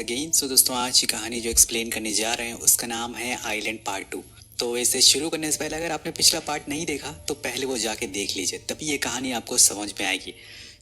Again so दोस्तों, आज की कहानी जो एक्सप्लेन करने जा रहे हैं उसका नाम है आइलैंड पार्ट 2। तो इसे शुरू करने से पहले अगर आपने पिछला पार्ट नहीं देखा तो पहले वो जाके देख लीजिए, तभी ये कहानी आपको समझ में आएगी।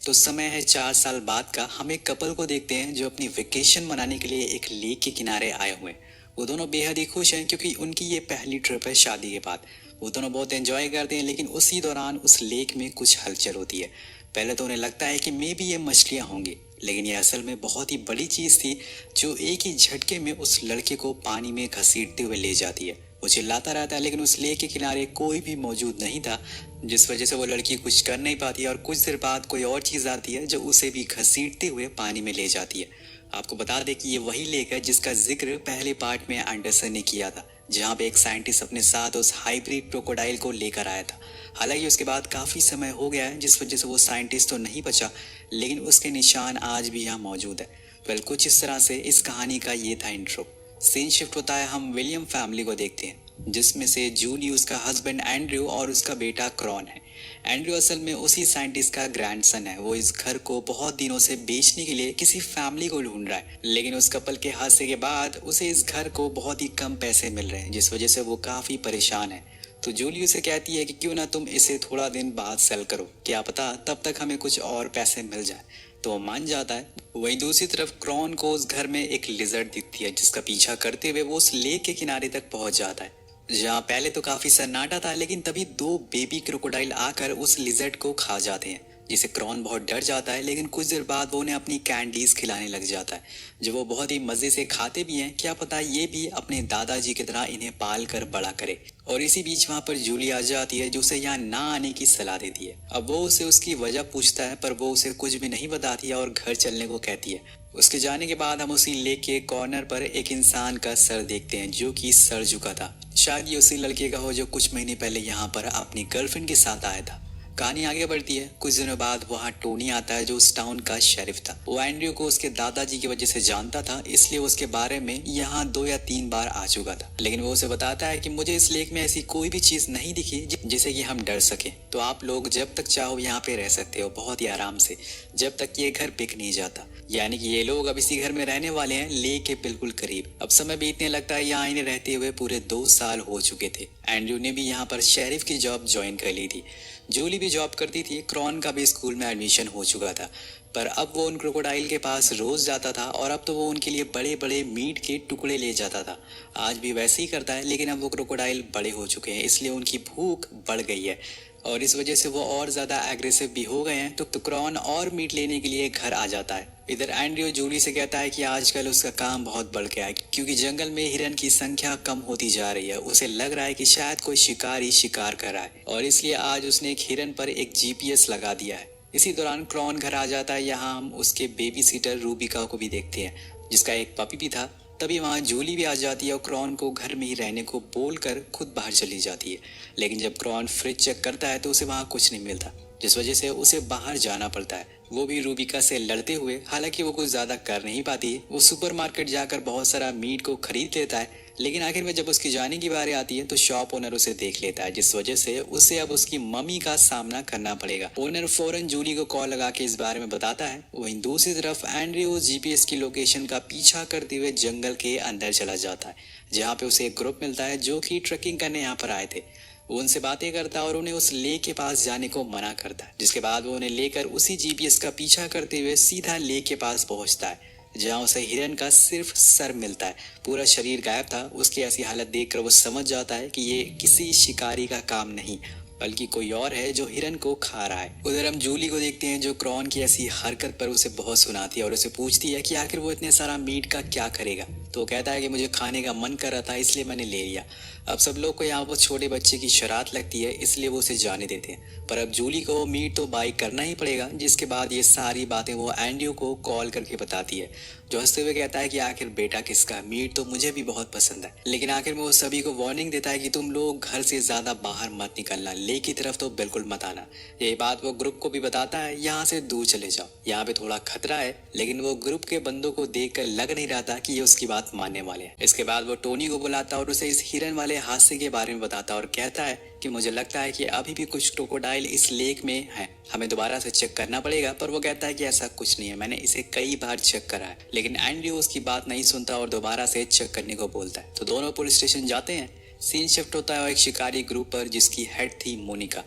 तो समय है 4 साल बाद का। हम एक कपल को देखते हैं जो अपनी वेकेशन मनाने के लिए एक लेक के किनारे आए हुए हैं। वो दोनों बेहद ही खुश हैं क्योंकि उनकी ये पहली ट्रिप है शादी के बाद। वो दोनों बहुत एंजॉय करते हैं, लेकिन उसी दौरान उस लेक में कुछ हलचल होती है। पहले तो उन्हें लगता है कि मे बी ये मछलियां होंगी, लेकिन ये असल में बहुत ही बड़ी चीज थी जो एक ही झटके में उस लड़के को पानी में घसीटते हुए ले जाती है। वो चिल्लाता रहता है, लेकिन उस लेक के किनारे कोई भी मौजूद नहीं था, जिस वजह से वो लड़की कुछ कर नहीं पाती है। और कुछ देर बाद कोई और चीज आती है जो उसे भी घसीटते हुए पानी में ले जाती है। आपको बता दें कि ये वही लेक है जिसका जिक्र पहले पार्ट में एंडरसन ने किया था, जहाँ पे एक साइंटिस्ट अपने साथ उस हाइब्रिड क्रोकोडाइल को लेकर आया था। हालांकि उसके बाद काफी समय हो गया है, जिस वजह से वो साइंटिस्ट तो नहीं बचा, लेकिन उसके निशान आज भी यहाँ मौजूद है। वेल, कुछ इस तरह से इस कहानी का ये था इंट्रो। सीन शिफ्ट होता है, हम विलियम फैमिली को देखते हैं, जिसमें से जूली, उसका हस्बैंड एंड्रयू और उसका बेटा क्रॉन है। एंड्रयू असल में उसी साइंटिस्ट का ग्रैंडसन है। वो इस घर को बहुत दिनों से बेचने के लिए किसी फैमिली को ढूंढ रहा है, लेकिन उस कपल के हादसे के बाद उसे इस घर को बहुत ही कम पैसे मिल रहे हैं, जिस वजह से वो काफी परेशान है। तो जूली उसे कहती है कि क्यों ना तुम इसे थोड़ा दिन बाद सेल करो, क्या पता तब तक हमें कुछ और पैसे मिल जाए। तो वो मान जाता है। वहीं दूसरी तरफ क्रॉन को उस घर में एक लिजर्ड दिखती है, जिसका पीछा करते हुए वो उस लेक के किनारे तक पहुंच जाता है। जहाँ पहले तो काफी सन्नाटा था, लेकिन तभी दो बेबी क्रोकोडाइल आकर उस लिजर्ड को खा जाते हैं, जिसे क्रॉन बहुत डर जाता है। लेकिन कुछ देर बाद वो उन्हें अपनी कैंडीज खिलाने लग जाता है, जो वो बहुत ही मजे से खाते भी हैं। क्या पता ये भी अपने दादाजी की तरह इन्हें पाल कर बड़ा करे। और इसी बीच वहां पर जूली आ जाती है, जो उसे यहाँ ना आने की सलाह देती है। अब वो उसे उसकी वजह पूछता है, पर वो उसे कुछ भी नहीं बताती है और घर चलने को कहती है। उसके जाने के बाद हम उसी लेक के कॉर्नर पर एक इंसान का सर देखते हैं, जो कि सर झुका था। शायद ये उसी लड़के का हो जो कुछ महीने पहले यहाँ पर अपनी गर्लफ्रेंड के साथ आया था। कहानी आगे बढ़ती है। कुछ दिनों बाद वहाँ टोनी आता है, जो उस टाउन का शेरिफ था। वो एंड्रयू को उसके दादाजी की वजह से जानता था, इसलिए उसके बारे में यहाँ 2 या 3 बार आ चुका था। लेकिन वो उसे बताता है कि मुझे इस लेक में ऐसी कोई भी चीज नहीं दिखी जिसे कि हम डर सके। तो आप लोग जब तक चाहो यहाँ पे रह सकते हो, बहुत ही आराम से, जब तक ये घर बिक नहीं जाता। यानी कि ये लोग अब इसी घर में रहने वाले हैं, लेक के बिल्कुल करीब। अब समय बीतने लगता है। यहाँ इन्हें रहते हुए पूरे 2 साल हो चुके थे। एंड्रयू ने भी यहाँ पर शेरिफ की जॉब ज्वाइन कर ली थी। जूली भी जॉब करती थी। क्रॉन का भी स्कूल में एडमिशन हो चुका था। पर अब वो उन क्रोकोडाइल के पास रोज जाता था, और अब तो वो उनके लिए बड़े बड़े मीट के टुकड़े ले जाता था। आज भी वैसे ही करता है, लेकिन अब वो क्रोकोडाइल बड़े हो चुके हैं, इसलिए उनकी भूख बढ़ गई है और इस वजह से वो और ज्यादा एग्रेसिव भी हो गए हैं। तो क्रॉन और मीट लेने के लिए घर आ जाता है। इधर एंड्रयू जूली से कहता है कि आजकल उसका काम बहुत बढ़ गया है, क्योंकि जंगल में हिरन की संख्या कम होती जा रही है। उसे लग रहा है कि शायद कोई शिकारी शिकार कर रहा है, और इसलिए आज उसने एक हिरन पर एक जीपीएस लगा दिया है। इसी दौरान क्रॉन घर आ जाता है। यहाँ हम उसके बेबी सीटर रूबिका को भी देखते हैं, जिसका एक पपी भी था। तभी वहाँ जूली भी आ जाती है और क्रॉन को घर में ही रहने को बोलकर खुद बाहर चली जाती है। लेकिन जब क्रॉन फ्रिज चेक करता है तो उसे वहाँ कुछ नहीं मिलता, जिस वजह से उसे बाहर जाना पड़ता है, वो भी रूबिका से लड़ते हुए। हालांकि वो कुछ ज्यादा कर नहीं पाती। वो सुपरमार्केट जाकर बहुत सारा मीट को खरीद लेता है, लेकिन आखिर में जब उसकी जाने की बारी आती है तो शॉप ओनर उसे देख लेता है, जिस वजह से उसे अब उसकी मम्मी का सामना करना पड़ेगा। ओनर फौरन जूली को कॉल लगा के इस बारे में बताता है। वहीं दूसरी तरफ एंड्रयू जीपीएस की लोकेशन का पीछा करते हुए जंगल के अंदर चला जाता है, जहाँ पे उसे एक ग्रुप मिलता है जो कि ट्रैकिंग करने यहाँ पर आए थे। वो उनसे बातें करता है और उन्हें उस लेक के पास जाने को मना करता है, जिसके बाद वो उन्हें लेकर उसी जीपीएस का पीछा करते हुए सीधा लेक के पास पहुंचता है, जहाँ उसे हिरन का सिर्फ सर मिलता है। पूरा शरीर गायब था। उसकी ऐसी हालत देखकर वो समझ जाता है कि ये किसी शिकारी का काम नहीं, बल्कि कोई और है जो हिरन को खा रहा है। उधर हम जूली को देखते हैं, जो क्रॉन की ऐसी हरकत पर उसे बहुत सुनाती है और उसे पूछती है कि आखिर वो इतने सारा मीट का क्या करेगा। तो कहता है कि मुझे खाने का मन कर रहा था, इसलिए मैंने ले लिया। अब सब लोग को यहाँ पर छोटे बच्चे की शरारत लगती है, इसलिए वो उसे जाने देते हैं। पर अब जूली को मीट तो बाई करना ही पड़ेगा, जिसके बाद ये सारी बातें वो एंड्रयू को कॉल करके बताती है, जो हंसते हुए कहता है कि आखिर बेटा किसका, मीट तो मुझे भी बहुत पसंद है। लेकिन आखिर में वो सभी को वार्निंग देता है कि तुम लोग घर से ज्यादा बाहर मत निकलना, लेक की तरफ तो बिल्कुल मत आना। यही बात वो ग्रुप को भी बताता है, यहाँ से दूर चले जाओ, यहाँ पे थोड़ा खतरा है। लेकिन वो ग्रुप के बंदों को देख कर लग नहीं रहा था कि ये उसकी बात बात मानने वाले हैं। इसके बाद वो टोनी को बुलाता है और उसे इस हिरन वाले हादसे के बारे में बताता है और कहता है कि मुझे लगता है कि अभी भी कुछ क्रोकोडाइल इस लेक में हैं, हमें दोबारा से चेक करना पड़ेगा। पर वो कहता है कि ऐसा कुछ नहीं है, मैंने इसे कई बार चेक करा है। लेकिन एंड्रयू उसकी बात नहीं सुनता और दोबारा से चेक करने को बोलता है। तो दोनों पुलिस स्टेशन जाते हैं। सीन शिफ्ट होता है एक शिकारी ग्रुप पर जिसकी हेड थी मोनिका।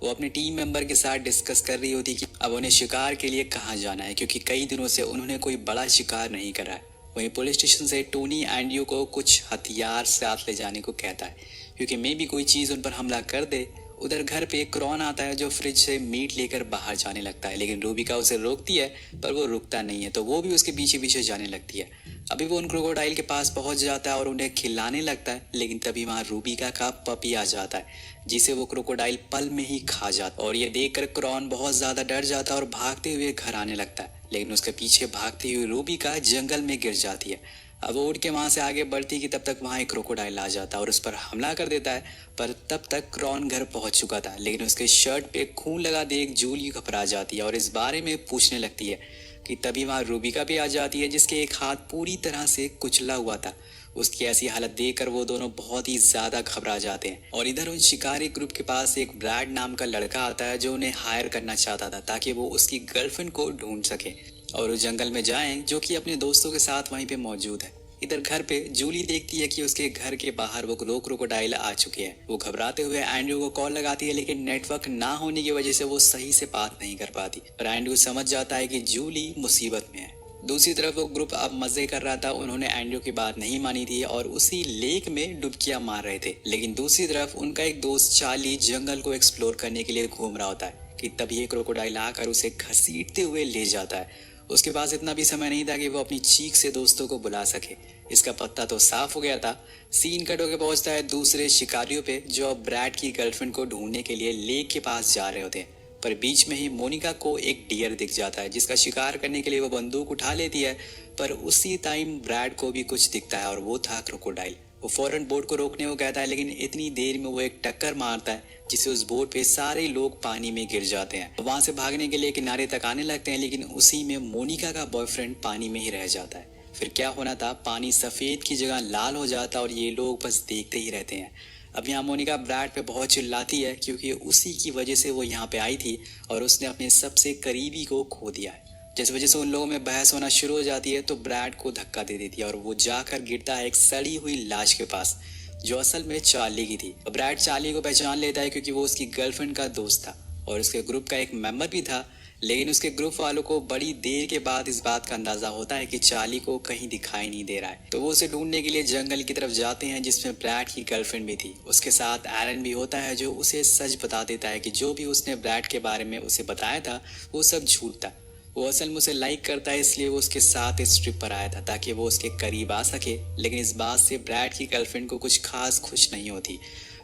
वो अपने टीम मेंबर के साथ डिस्कस कर रही होती कि अब उन्हें शिकार के लिए कहाँ जाना है, क्योंकि कई दिनों से उन्होंने कोई बड़ा शिकार नहीं करा है। वहीं पुलिस स्टेशन से टोनी एंड्रयू को कुछ हथियार साथ ले जाने को कहता है, क्योंकि मे भी कोई चीज़ उन पर हमला कर दे। उधर घर पे क्रॉन आता है जो फ्रिज से मीट लेकर बाहर जाने लगता है, लेकिन रूबिका उसे रोकती है, पर वो रुकता नहीं है, तो वो भी उसके पीछे पीछे जाने लगती है। अभी वो उन क्रोकोडाइल के पास पहुंच जाता है और उन्हें खिलाने लगता है, लेकिन तभी वहां रूबिका का पपी आ जाता है, जिसे वो क्रोकोडाइल पल में ही खा जाता है। और ये देखकर क्रॉन बहुत ज्यादा डर जाता है और भागते हुए घर आने लगता है, लेकिन उसके पीछे भागती हुई रूबिका जंगल में गिर जाती है। अब वो उड़ के वहां से आगे बढ़ती कि तब तक वहां एक क्रोकोडाइल आ जाता है और उस पर हमला कर देता है। पर तब तक क्रॉन घर पहुंच चुका था, लेकिन उसके शर्ट पे खून लगा देख जूली घबरा जाती है और इस बारे में पूछने लगती है कि तभी वहां रूबिका भी आ जाती है, जिसके एक हाथ पूरी तरह से कुचला हुआ था। उसकी ऐसी हालत देखकर वो दोनों बहुत ही ज्यादा घबरा जाते हैं। और इधर उन शिकारी ग्रुप के पास एक ब्रैड नाम का लड़का आता है जो उन्हें हायर करना चाहता था ताकि वो उसकी गर्लफ्रेंड को ढूंढ सके और उस जंगल में जाएं, जो कि अपने दोस्तों के साथ वहीं पे मौजूद है। इधर घर पे जूली देखती है कि उसके घर के बाहर वो दो क्रोकोडाइल आ चुके हैं। वो घबराते हुए एंड्रयू को कॉल लगाती है, लेकिन नेटवर्क ना होने की वजह से वो सही से बात नहीं कर पाती। पर एंड्रयू समझ जाता है कि जूली मुसीबत में है। दूसरी तरफ वो ग्रुप अब मजे कर रहा था, उन्होंने एंड्रयू की बात नहीं मानी थी और उसी लेक में डुबकियां मार रहे थे। लेकिन दूसरी तरफ उनका एक दोस्त चार्ली जंगल को एक्सप्लोर करने के लिए घूम रहा होता है कि तभी एक क्रोकोडाइल आकर उसे घसीटते हुए ले जाता है। उसके पास इतना भी समय नहीं था कि वो अपनी चीख से दोस्तों को बुला सके। इसका पत्ता तो साफ हो गया था। सीन कट होकर पहुंचता है दूसरे शिकारियों पे जो अब ब्रैड की गर्लफ्रेंड को ढूंढने के लिए लेक के पास जा रहे होते हैं। पर बीच में ही मोनिका को एक डियर दिख जाता है, जिसका शिकार करने के लिए वो बंदूक उठा लेती है। पर उसी टाइम ब्रैड को भी कुछ दिखता है और वो था क्रोकोडाइल। वो फौरन बोट को रोकने को कहता है, लेकिन इतनी देर में वो एक टक्कर मारता है जिससे उस बोट पे सारे लोग पानी में गिर जाते हैं। वहां से भागने के लिए किनारे तक आने लगते हैं, लेकिन उसी में मोनिका का बॉयफ्रेंड पानी में ही रह जाता है। फिर क्या होना था, पानी सफेद की जगह लाल हो जाता है और ये लोग बस देखते ही रहते हैं। अब यहाँ मोनिका ब्रैड पे बहुत चिल्लाती है, क्योंकि उसी की वजह से वो यहाँ पे आई थी और उसने अपने सबसे करीबी को खो दिया है। जिस वजह से उन लोगों में बहस होना शुरू हो जाती है, तो ब्रैड को धक्का दे देती है और वो जाकर गिरता है एक सड़ी हुई लाश के पास, जो असल में चार्ली की थी। ब्रैड चार्ली को पहचान लेता है क्योंकि वो उसकी गर्लफ्रेंड का दोस्त था और उसके ग्रुप का एक मेंबर भी था। लेकिन उसके ग्रुप वालों को बड़ी देर के बाद इस बात का अंदाजा होता है कि चार्ली को कहीं दिखाई नहीं दे रहा है, तो वो उसे ढूंढने के लिए जंगल की तरफ जाते हैं, जिसमें ब्रैड की गर्लफ्रेंड भी थी। उसके साथ एरन भी होता है जो उसे सच बता देता है कि जो भी उसने ब्रैड के बारे में उसे बताया था वो सब झूठ था। वो असल में उसे लाइक करता है, इसलिए वो उसके साथ इस ट्रिप पर आया था ताकि वो उसके करीब आ सके। लेकिन इस बात से ब्रैड की गर्लफ्रेंड को कुछ खास खुश नहीं होती,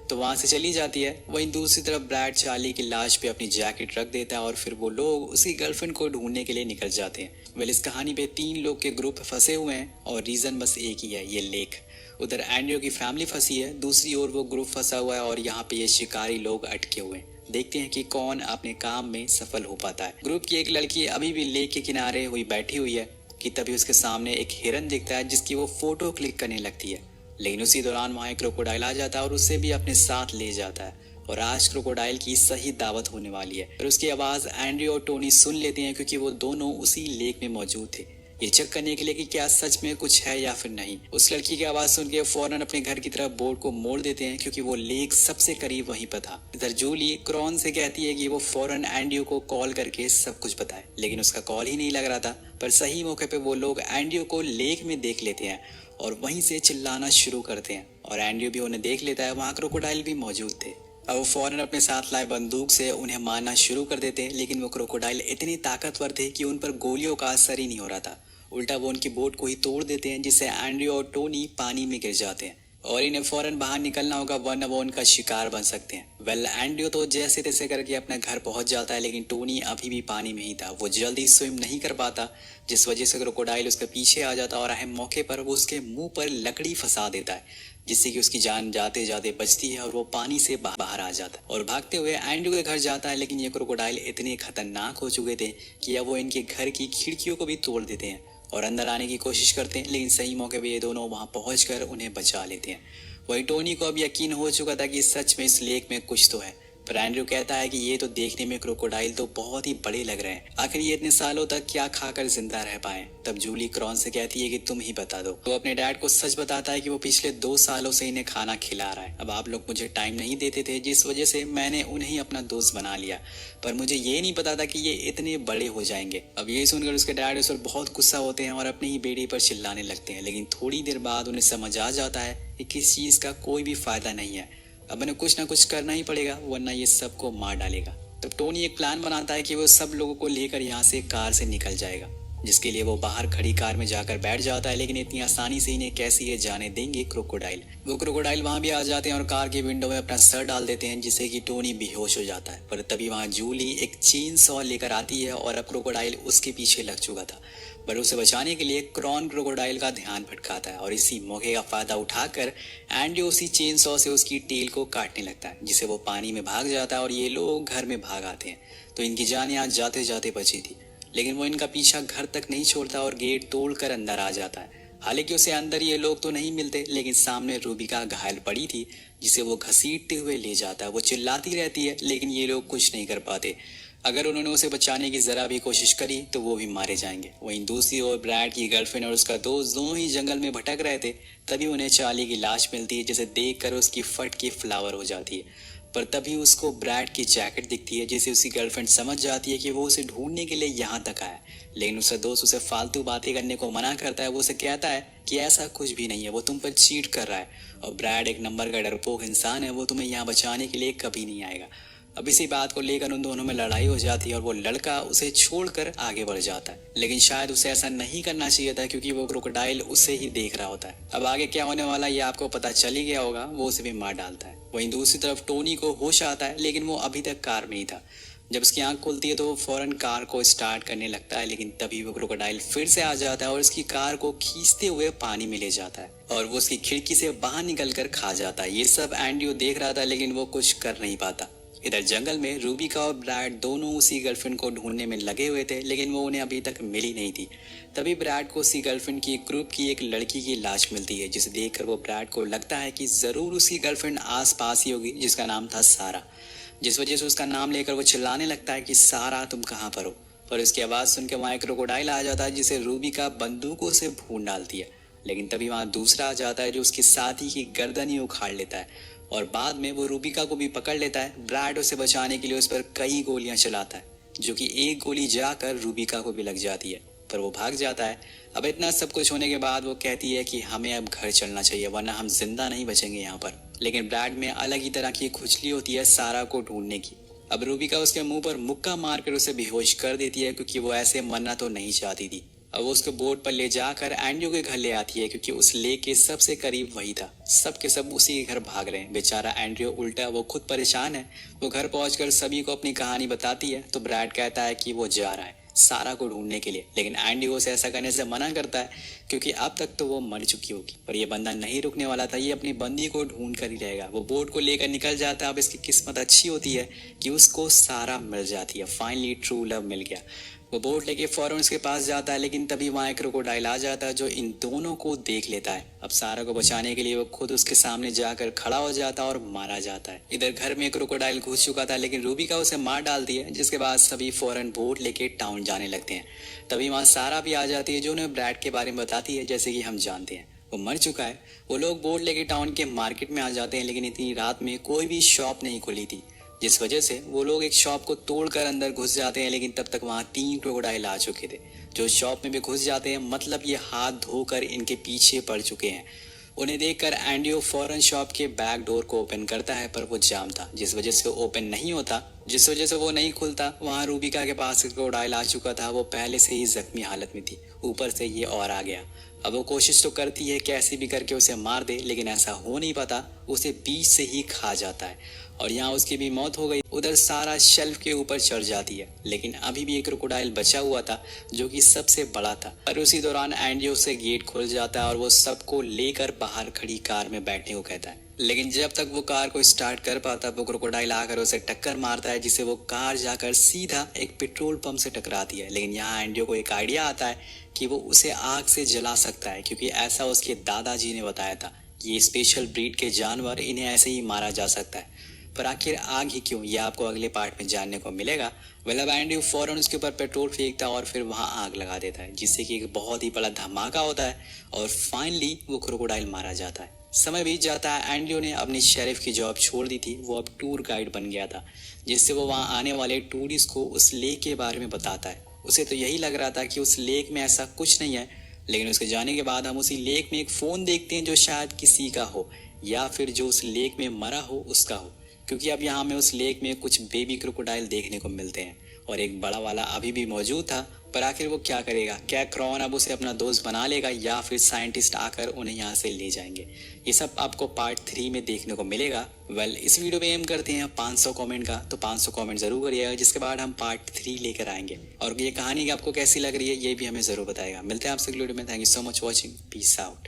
तो वहां से चली जाती है। वहीं दूसरी तरफ ब्रैड चार्ली की लाश पे अपनी जैकेट रख देता है और फिर वो लोग उसकी गर्लफ्रेंड को ढूंढने के लिए निकल जाते हैं। वेल, इस कहानी पे 3 लोग के ग्रुप फंसे हुए हैं और रीजन बस एक ही है, ये लेक। उधर एंड्रयू की फैमिली फंसी है, दूसरी ओर वो ग्रुप फंसा हुआ है और यहाँ पे ये शिकारी लोग अटके हुए हैं। देखते हैं कि कौन अपने काम में सफल हो पाता है। ग्रुप की एक लड़की अभी भी लेक के किनारे हुई बैठी हुई है कि तभी उसके सामने एक हिरन दिखता है जिसकी वो फोटो क्लिक करने लगती है। लेकिन उसी दौरान वहां एक क्रोकोडाइल आ जाता है और उसे भी अपने साथ ले जाता है और आज क्रोकोडाइल की सही दावत होने वाली है। और उसकी आवाज एंड्रयू और टोनी सुन लेते हैं क्योंकि वो दोनों उसी लेक में मौजूद थे, ये चेक करने के लिए कि क्या सच में कुछ है या फिर नहीं। उस लड़की की आवाज सुन के फौरन अपने घर की तरफ बोट को मोड़ देते हैं क्योंकि वो लेक सबसे करीब वहीं पर था। इधर जूली क्रॉन से कहती है कि वो फौरन एंड्रयू को कॉल करके सब कुछ बताए, लेकिन उसका कॉल ही नहीं लग रहा था। पर सही मौके पे वो लोग एंड्रयू को लेक में देख लेते हैं और वहीं से चिल्लाना शुरू करते हैं और एंड्रयू भी उन्हें देख लेता है। वहां क्रोकोडाइल भी मौजूद थे। अब वो फौरन अपने साथ लाए बंदूक से उन्हें मारना शुरू कर देते हैं, लेकिन वो क्रोकोडाइल इतने ताकतवर थे कि उन पर गोलियों का असर ही नहीं हो रहा था। उल्टा वो उनकी बोट को ही तोड़ देते हैं, जिससे एंड्रयू और टोनी पानी में गिर जाते हैं और इन्हें फौरन बाहर निकलना होगा, वरना वो उनका शिकार बन सकते हैं। वेल, एंड्रयू तो जैसे तैसे करके अपने घर पहुंच जाता है, लेकिन टोनी अभी भी पानी में ही था। वो जल्दी स्विम नहीं कर पाता, जिस वजह से क्रोकोडाइल उसके पीछे आ जाता और अहम मौके पर वो उसके मुंह पर लकड़ी फंसा देता है, जिससे कि उसकी जान जाते जाते बचती है और वो पानी से बाहर आ जाता है और भागते हुए एंड्रयू के घर जाता है। लेकिन ये क्रोकोडाइल इतने खतरनाक हो चुके थे कि अब वो इनके घर की खिड़कियों को भी तोड़ देते हैं और अंदर आने की कोशिश करते हैं, लेकिन सही मौके पे ये दोनों वहां पहुंचकर उन्हें बचा लेते हैं। वही टोनी को अब यकीन हो चुका था कि सच में इस लेक में कुछ तो है, पर एंड्रयू कहता है कि ये तो देखने में क्रोकोडाइल तो बहुत ही बड़े लग रहे हैं, आखिर ये इतने सालों तक क्या खाकर जिंदा रह पाए। तब जूली क्रॉन से कहती है कि तुम ही बता दो। वो अपने डैड को सच बताता है कि वो पिछले 2 सालों से इन्हें खाना खिला रहा है। अब आप लोग मुझे टाइम नहीं देते थे, जिस वजह से मैंने उन्हें ही अपना दोस्त बना लिया, पर मुझे ये नहीं पता था कि ये इतने बड़े हो जाएंगे। अब ये सुनकर उसके डैड उस पर बहुत गुस्सा होते हैं और अपनी ही बेटी पर चिल्लाने लगते हैं, लेकिन थोड़ी देर बाद उन्हें समझ आ जाता है कि किस चीज का कोई भी फायदा नहीं है। अब उन्हें कुछ ना कुछ करना ही पड़ेगा, वरना ये सबको मार डालेगा। तब टोनी एक प्लान बनाता है कि वो सब लोगों को लेकर यहाँ से कार से निकल जाएगा, जिसके लिए वो बाहर खड़ी कार में जाकर बैठ जाता है, लेकिन इतनी आसानी से इन्हें कैसे ये जाने देंगे क्रोकोडाइल। वो क्रोकोडाइल वहां भी आ जाते हैं और कार के विंडो में अपना सर डाल देते हैं, जिससे कि टोनी बेहोश हो जाता है। पर तभी वहां जूली एक चेन सॉ लेकर आती है और अब क्रोकोडाइल उसके पीछे लग चुका था, पर उसे बचाने के लिए क्रॉन क्रोकोडाइल का ध्यान भटकाता है और इसी मौके का फायदा उठाकर एंडी उसी चेन सॉ से उसकी टेल को काटने लगता है, जिसे वो पानी में भाग जाता है और ये लोग घर में भाग आते हैं। तो इनकी जान यहाँ जाते जाते बची थी, लेकिन वो इनका पीछा घर तक नहीं छोड़ता और गेट तोड़कर अंदर आ जाता है। हालांकि उसे अंदर ये लोग तो नहीं मिलते, लेकिन सामने रूबिका घायल पड़ी थी, जिसे वो घसीटते हुए ले जाता है। वो चिल्लाती रहती है, लेकिन ये लोग कुछ नहीं कर पाते। अगर उन्होंने उसे बचाने की जरा भी कोशिश करी तो वो भी मारे जाएंगे। वहीं दूसरी ओर ब्रैड की गर्लफ्रेंड और उसका दोस्त दोनों ही जंगल में भटक रहे थे। तभी उन्हें चार्ली की लाश मिलती है, जिसे देखकर उसकी फट के फ्लावर हो जाती है। पर तभी उसको ब्रैड की जैकेट दिखती है, जिसे उसकी गर्लफ्रेंड समझ जाती है कि वो उसे ढूंढने के लिए यहाँ तक आया। लेकिन उसका दोस्त उसे फालतू बातें करने को मना करता है। वो उसे कहता है कि ऐसा कुछ भी नहीं है, वो तुम पर चीट कर रहा है और ब्रैड एक नंबर का डरपोक इंसान है, वो तुम्हें यहाँ बचाने के लिए कभी नहीं आएगा। अब इसी बात को लेकर उन दोनों में लड़ाई हो जाती है और वो लड़का उसे छोड़कर आगे बढ़ जाता है, लेकिन शायद उसे ऐसा नहीं करना चाहिए था, क्योंकि वो क्रोकोडाइल उसे ही देख रहा होता है। अब आगे क्या होने वाला ये आपको पता चल ही गया होगा, वो उसे भी मार डालता है। वहीं दूसरी तरफ टोनी को होश आता है, लेकिन वो अभी तक कार में ही था। जब उसकी आंख खुलती है तो वो फौरन कार को स्टार्ट करने लगता है, लेकिन तभी वो क्रोकोडाइल फिर से आ जाता है और उसकी कार को खींचते हुए पानी में ले जाता है और वो उसकी खिड़की से बाहर निकल कर खा जाता है। ये सब एंड्रयू देख रहा था, लेकिन वो कुछ कर नहीं पाता। इधर जंगल में रूबिका और ब्रैड दोनों उसी गर्लफ्रेंड को ढूंढने में लगे हुए थे, लेकिन वो उन्हें अभी तक मिली नहीं थी। तभी ब्रैड को उसी गर्लफ्रेंड की ग्रुप की एक लड़की की लाश मिलती है, जिसे देखकर वो ब्रैड को लगता है कि जरूर उसकी गर्लफ्रेंड आस पास ही होगी, जिसका नाम था सारा। जिस वजह से उसका नाम लेकर वो चिल्लाने लगता है कि सारा तुम कहाँ पर हो। पर उसकी आवाज सुनकर वहां एक क्रोकोडाइल आ जाता है, जिसे रूबिका बंदूकों से भून डालती है। लेकिन तभी वहां दूसरा आ जाता है, जो उसकी साथी की गर्दन ही उखाड़ लेता है और बाद में वो रूबिका को भी पकड़ लेता है। ब्रैड उसे बचाने के लिए उस पर कई गोलियां चलाता है, जो कि एक गोली जाकर रूबिका को भी लग जाती है, पर वो भाग जाता है। अब इतना सब कुछ होने के बाद वो कहती है कि हमें अब घर चलना चाहिए, वरना हम जिंदा नहीं बचेंगे यहाँ पर। लेकिन ब्रैड में अलग ही तरह की खुजली होती है सारा को ढूंढने की। अब रूबिका उसके मुंह पर मुक्का मारकर उसे बेहोश कर देती है, क्योंकि वो ऐसे मरना तो नहीं चाहती थी। अब वो उसको बोट पर ले जाकर एंड्रयू के घर ले आती है, क्योंकि उस लेक के सबसे करीब वही था। सब के सब उसी के घर भाग रहे हैं। बेचारा एंड्रयू उल्टा वो खुद परेशान है। वो घर पहुंचकर सभी को अपनी कहानी बताती है, तो ब्रैड कहता है कि वो जा रहा है सारा को ढूंढने के लिए, लेकिन एंड्रयू उसे ऐसा करने से मना करता है, क्योंकि अब तक तो वो मर चुकी होगी। पर ये बंदा नहीं रुकने वाला था, ये अपनी बंदी को ढूंढ कर ही रहेगा। वो बोट को लेकर निकल जाता है। अब इसकी किस्मत अच्छी होती है कि उसको सारा मिल जाती है। फाइनली ट्रू लव मिल गया। वो बोट लेके फौरन उसके पास जाता है, लेकिन तभी वहां एक क्रोकोडाइल आ जाता है, जो इन दोनों को देख लेता है। अब सारा को बचाने के लिए वो खुद उसके सामने जाकर खड़ा हो जाता है और मारा जाता है। इधर घर में क्रोकोडाइल घुस चुका था, लेकिन रूबिका उसे मार डालती है, जिसके बाद सभी फौरन बोट लेके टाउन जाने लगते हैं। तभी वहां सारा भी आ जाती है, जो उन्हें ब्रैड के बारे में बताती है, जैसे कि हम जानते हैं वो मर चुका है। वो लोग बोट लेके टाउन के मार्केट में आ जाते हैं, लेकिन इतनी रात में कोई भी शॉप नहीं खुली थी, जिस वजह से वो लोग एक शॉप को तोड़कर अंदर घुस जाते हैं। लेकिन तब तक वहां 3 क्रोकोडाइल आ चुके थे, जो शॉप में भी घुस जाते हैं। मतलब ये हाथ धोकर इनके पीछे पड़ चुके हैं। उन्हें देखकर एंड्रयू फौरन शॉप के बैक डोर को ओपन करता है, पर वो जाम था, जिस वजह से ओपन नहीं होता, जिस वजह से वो नहीं खुलता। वहां रूबिका के पास क्रोकोडाइल आ चुका था। वो पहले से ही जख्मी हालत में थी, ऊपर से ये और आ गया। अब वो कोशिश तो करती है कैसे भी करके उसे मार दे, लेकिन ऐसा हो नहीं पाता। उसे बीच से ही खा जाता है और यहाँ उसकी भी मौत हो गई। उधर सारा शेल्फ के ऊपर चढ़ जाती है, लेकिन अभी भी एक क्रोकोडाइल बचा हुआ था, जो कि सबसे बड़ा था। पर उसी दौरान एंड्रयू से गेट खुल जाता है और वो सबको लेकर बाहर खड़ी कार में बैठने को कहता है। लेकिन जब तक वो कार को स्टार्ट कर पाता, वो क्रोकोडाइल आकर उसे टक्कर मारता है, जिससे वो कार जाकर सीधा एक पेट्रोल पंप से टकराती है। लेकिन यहाँ एंड्रयू को एक आइडिया आता है कि वो उसे आग से जला सकता है, क्योंकि ऐसा उसके दादाजी ने बताया था कि ये स्पेशल ब्रीड के जानवर इन्हें ऐसे ही मारा जा सकता है। पर आखिर आग ही क्यों, ये आपको अगले पार्ट में जानने को मिलेगा। वेल अब एंड्रयू फौरन उसके ऊपर पेट्रोल फेंकता है और फिर वहां आग लगा देता है, जिससे कि एक बहुत ही बड़ा धमाका होता है और फाइनली वो क्रोकोडाइल मारा जाता है। समय बीत जाता है। एंड्रयू ने अपनी शेरिफ की जॉब छोड़ दी थी, वो अब टूर गाइड बन गया था, जिससे वो वहां आने वाले टूरिस्ट को उस लेक के बारे में बताता है। उसे तो यही लग रहा था कि उस लेक में ऐसा कुछ नहीं है, लेकिन उसके जाने के बाद हम उसी लेक में एक फोन देखते हैं जो शायद किसी का हो, या फिर जो उस लेक में मरा हो उसका हो, क्योंकि अब यहाँ हमें उस लेक में कुछ बेबी क्रोकोडाइल देखने को मिलते हैं और एक बड़ा वाला अभी भी मौजूद था। पर आखिर वो क्या करेगा? क्या क्रॉन अब उसे अपना दोस्त बना लेगा या फिर साइंटिस्ट आकर उन्हें यहाँ से ले जाएंगे? ये सब आपको पार्ट 3 में देखने को मिलेगा। वेल इस वीडियो पे एम करते हैं 500 कमेंट का, तो 500 कमेंट जरूर करिएगा, जिसके बाद हम पार्ट 3 लेकर आएंगे। और ये कहानी आपको कैसी लग रही है ये भी हमें जरूर बताएगा। मिलते हैं आपसे अगली वीडियो में। Thank you so much watching. Peace out.